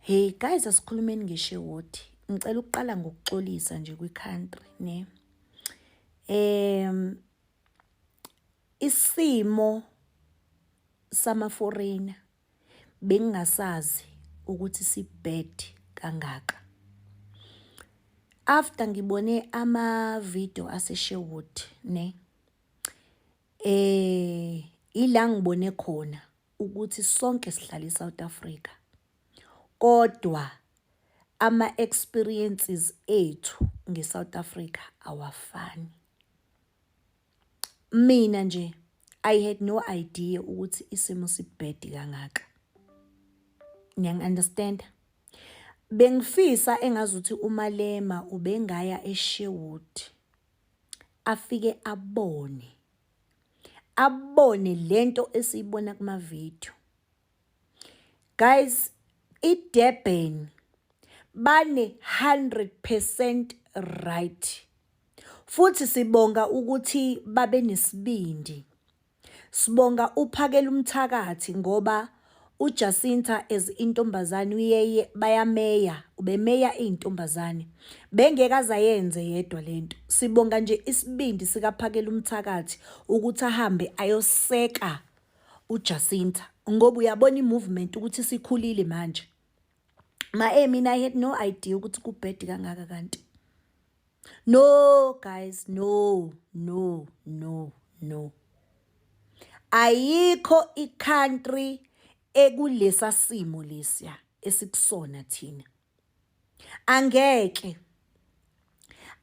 Hey guys, asikhulumeni ngeSherwood. Ngicela ukuqala ngokuxolisa nje kwi-country ne. Isimo sama-foreigner bengingasazi ukuthi sibad kangaka. After ngibone ama-video ase-Sherwood ne. Ila ngibone khona ukuthi sonke sihlala eSouth Africa. Kodwa ama-experiences ethu ngeSouth Africa awafani. Mina nje I had no idea ukuthi isimo sibhedi kangaka. Ngiya-understand. Bengifisa engazuthi uMalema ubengaya eSherwood afike abone lento esiyibona kuma-video. Guys, iDurban bane 100% right. Futhi sibonga ukuthi babe nesibindi. Sibonga uphakela umthakathi ngoba uJacinta as intombazane uyeye bayameya, ubemeya intombazane. Bengeke azayenze yedwa lento. Sibonga nje isibindi sikaphakela umthakathi ukuthi ahambe ayoseka uJacinta. Ngoba uyabona imovement ukuthi sikhulile manje. Mina I had no idea ukuthi kubhedi kangaka kanti. No guys, no. Ayikho i-country ekulesa simo lesiya esikusona thina. Angeke.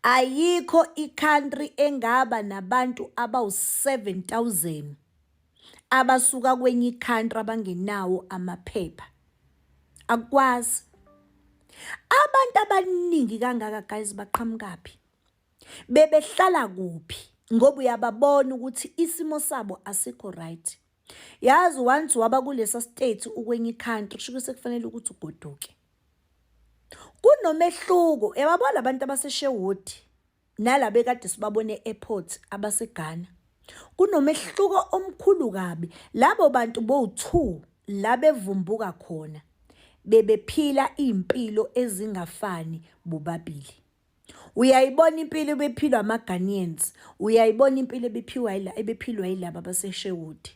Ayikho i-country engaba nabantu abawu-7,000 abasuka kwenye i-country abangenawo amaphepha. Akwazi. Abantu abaningi kangaka guys baqhamukaphi. Bebehlala kuphi? Ngoba uyababona ukuthi isimo sabo asikho right. Yazi once waba kulesa state ukwenye country kusho sekufanele ukuthi ugoduke. Kunomehluko. Yababona abantu abaseSherwood nalabe kade sibabone e-airport abaseGhana. Kunomehluko omkhulu kabi. Labo bantu bo2 labevumbuka khona. Bebephila impilo ezingafani bobabili. Uyayibona impilo bephilwa ama-Ghanaians, uyayibona impilo ebephilwa yilabo abaseSherwood.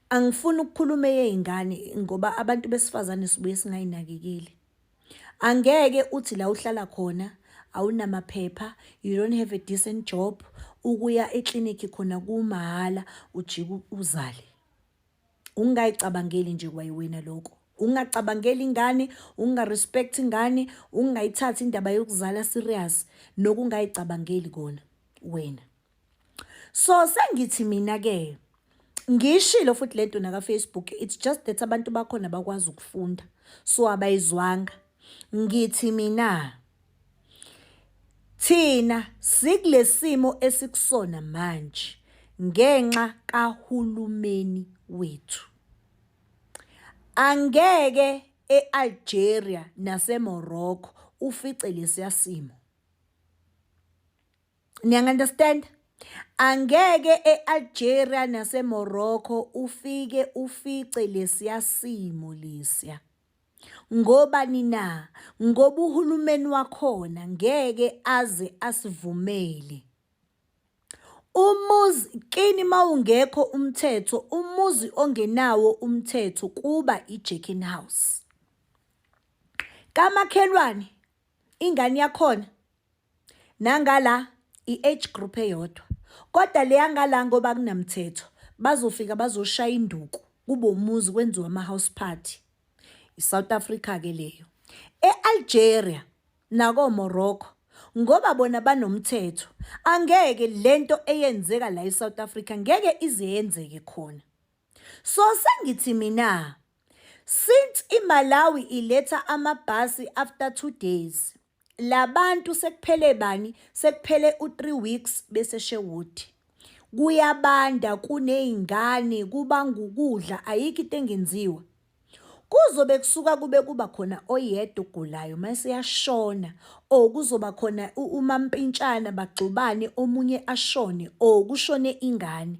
Angifuni ukukhuluma yezingane ngoba abantu besifazane sibuye singayinakekeli. Angeke uthi la uhlala khona awunamaphepha, you don't have a decent job, ukuya eclinic khona kumahala ujike uzale. Ungayicabangeli nje kwayiwena lokho. Ungacabangeli ingane, ungarespect ingane, ungayithatha indaba yokuzala serious nokungayicabangeli kona wena. So sengithi mina ke ngishilo futhi lento naka Facebook, it's just that abantu bakhona bakwazi ukufunda so abayizwanga. Ngithi mina thina sikulesimo esikusona manje ngenxa kahulumeni wethu. Angeke eAlgeria naseMorocco ufice lesiya simo. Niya-understand? Angeke eAlgeria naseMorocco ufice lesiya simo lesiya. Ngoba nina, ngoba uhulumeni wakhona ngeke aze asivumele. Umuzi kini mawungekho umthetho, umuzi ongenawo umthetho kuba iJackin House. Kamakhelwane ingane yakhona nangala i-age group eyodwa. Kodwa le yangala ngoba kunamthetho bazofika bazoshaya induku kube umuzi kwenziwa ama-house party. ISouth Africa ke leyo. EAlgeria nako Morocco ngoba bona banomthetho angeke lento eyenzeka la eSouth Africa ngeke izeyenzeke khona. So sengithi mina since iMalawi iletha amabhasi after 2 days, labantu sekuphele bani? Sekuphele u3 weeks bese Sherwood. Kuyabanda kunezingane kubanga ukudla ayikho into engenziwa. Kuzobe kusuka kuba khona oyedwa ogulayo mase yashona, kuzoba khona umampintshana bagxubane omunye ashone kushone ingane.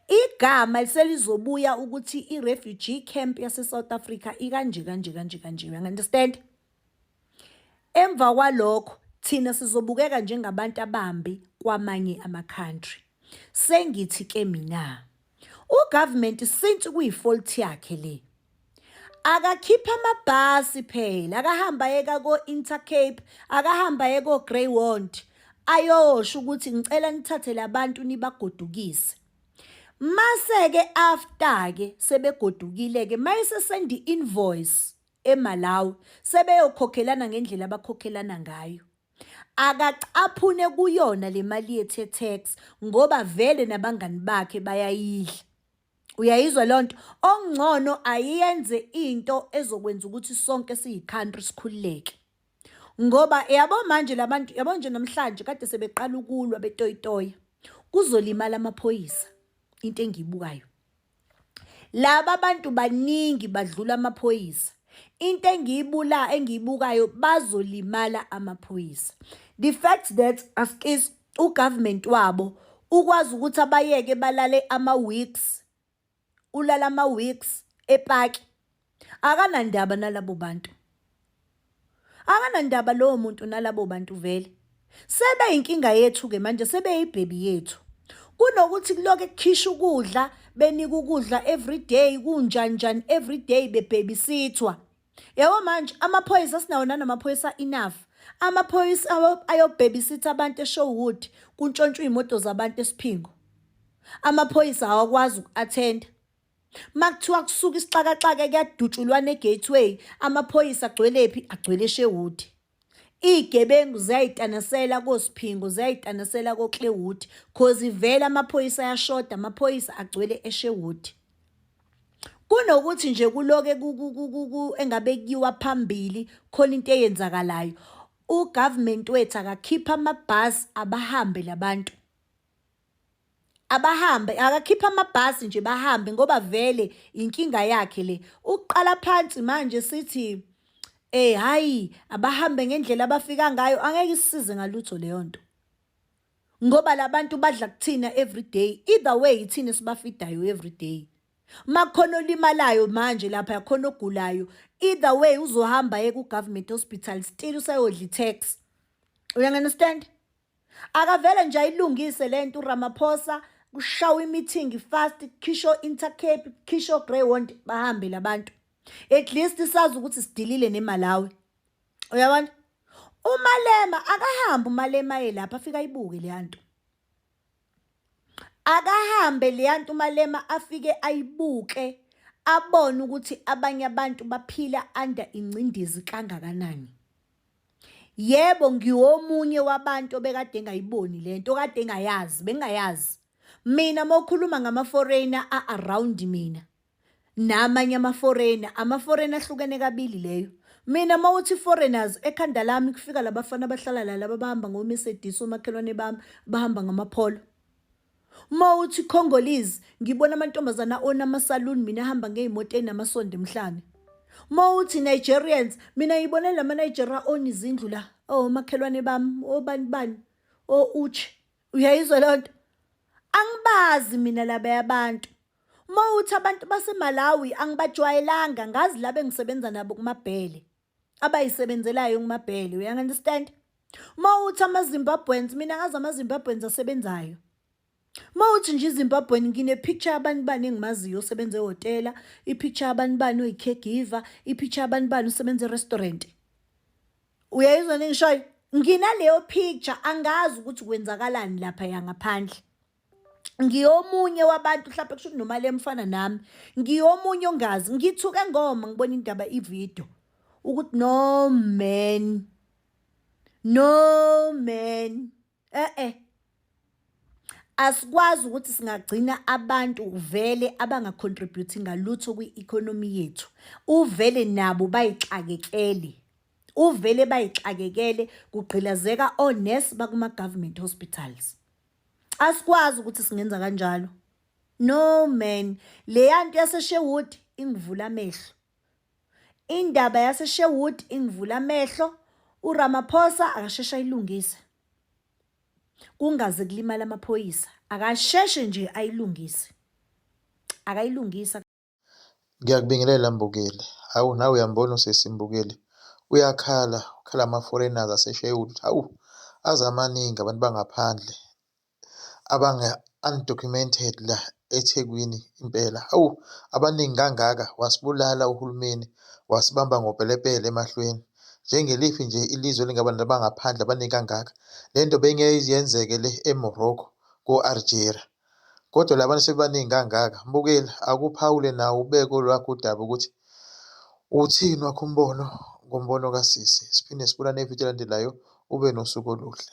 igama liselizobuya ukuthi i-refugee camp yase-South Africa ikanje kanje kanje kanje, you understand? Emva kwalokho thina sizobukeka njengabantu abambi kwamanye ama-country. Sengithi ke mina ugovernment since kuyifault yakhe le, akakhipha amabhasi phela, akahamba yeka ko-Intercape, akahamba yeka ko-Greywond ayosho ukuthi ngicela nithathe labantu nibagodukise. Mase-ke after-ke sebegodukile-ke mayese send i-invoice eMalawi sebeyokhokhelana ngendlela abakhokhelana ngayo. Akacaphune kuyona le mali yethe tax ngoba vele nabangani bakhe bayayidla. Uyayizwa lonto? Ongcono ayenze into ezokwenza ukuthi sonke siyi-country sikhululeke. Ngoba yabo manje labantu yabo nje namhlanje kade sebeqala ukulwa betoyitoya. Kuzolimala amaphoyisa into engiyibukayo. Laba abantu baningi badlula amaphoyisa. Into engiyibukayo bazolimala amaphoyisa. The fact that askis ugovernment wabo ukwazi ukuthi abayeke balale ama-weeks, ulala ama-weeks epaki, akanandaba nalabo bantu. Akanandaba lowo muntu nalabo bantu vele. Sebe inkinga yethu-ke manje, sebe yibhebi yethu. Kunokuthi kuloke kukhisha ukudla, benika ukudla everyday, kunjanjani everyday bebhebisithwa. Yabo manje amaphoyisa sinawo nanamaphoyisa enough. Amaphoyisa ayobhebisitha abantu eShowood kuntshontshwe imoto zabantu esiphingo. Amaphoyisa awakwazi uku-attenda. Makuthiwa kusuka isixakaxaka kuyadutshulwana eGateway, amaphoyisa agcwelephi? Agcwele eSherwood. Igebengu ziyayitanasela koSiphingo, ziyayitanasela koClaywood, cause vele amaphoyisa ayashoda, amaphoyisa agcwele eSherwood. Kunokuthi nje kuloke engabe kuyiwa phambili khona into eyenzakalayo. Ugovernment wethu akakhipha amabhasi abahambe labantu. Abahambe, akakhipha amabhasi nje bahambe ngoba vele inkinga yakhe le. Uqala phansi manje sithi hayi abahambe ngendlela abafika ngayo, angeke isisize ngalutho leyo nto. Ngoba labantu badla kuthina everyday, either way ithina sibafidayo everyday. Makhona olimalayo manje lapha yakhona ogulayo, either way uzohamba ye ku-government hospital still usayodla i-tax. You understand? Akavele nje ayilungise lento uRamaphosa, kushawa i-meeting fast, khisho Intercape, khisho Greywond bahambe labantu. At least sazi ukuthi sidilile neMalawi. Uyabona? uMalema akahamba uMalema lapha afika ayibuke le yanto. Akahambe le yanto uMalema afike ayibuke, abone ukuthi abanye abantu baphila under ingcindezi kangakanani. Yebo ngiwomunye wabantu bekade ngayiboni lento, kade ngayazi, bengayazi. Mina mokhuluma ngama-foreigner around mina. Namanye ama-foreigner ahlukene kabili leyo. Mina mawuthi foreigners ekhanda lami kufika labafana abahlala la laba bahamba ngoMercedes omakhelwane bami bahamba ngamapholo. Mawuthi Congolese ngibona amantombazana ona ama-saloon mina hamba ngeimoto enamasonto emhlane. Mawuthi Nigerians mina ngibone lama Nigeria oni izindlu la makhelwane bami obani uche. Uyayizwa lonto? Angibazi mina laba abantu. Mawuthi abantu baseMalawi angibajwayelanga, ngazi labe ngisebenza nabo kumabhele abayisebenzelayo kumabhele. You understand? Mawuthi amaZimbabweans mina ngazi amaZimbabweans asebenzayo. Mawuthi nje iZimbabwean ngine picture abantu bani engimaziyo osebenza ehotela, ipicture abantu bani oyi-caregiver, ipicture abantu bani osebenza e-restaurant. Uyayizwa nengishoyo? Nginaleyo picture, angazi ukuthi kwenzakalani lapha yangaphandle. Ngiyomunye wabantu mhlawumbe kusho nomali emfana nami. Ngiyomunye ongazi, ngithuke ngoma ngibona indaba ivideo ukuthi no man. Asikwazi ukuthi singagcina abantu vele abangacontributing ngalutho kwi-economy yethu. Uvele nabo bayixakekele. Uvele bayixakekele kugqilazeka onesi bakuma government hospitals. Asikwazi ukuthi singenza kanjalo. No man. Le yanto yaseSherwood ingivula amehlo. Indaba yaseSherwood ingivula amehlo. uRamaphosa akasheshe ayilungise. Kungaze kulimala amaphoyisa. Akasheshe nje ayilungise. akayilungisa. Ngiyakubingelela Mbukeli. Hawu nawe uyambona usisi Mbukeli. Ukhala ama-foreigners asesheya ukuthi hawu aze amaningi abantu bangaphandle undocumented la eThekwini impela. Hawu abaningi kangaka wasibulala uhulumeni, wasibamba ngopelepele emahlweni. Njengeliphi nje ilizwe elingabantu abangaphandle abaningi kangaka. Le nto beyingeke yenzeke le eMorocco ko-Algeria. Kodwa la bantu sebaningi kangaka. Mbukeli, akuphawule nawe ubeke olwakho udaba ukuthi uthini wakho umbono ngombono kasisi. Siphinde sibonane evidini elandelayo. Ube nosuku oluhle.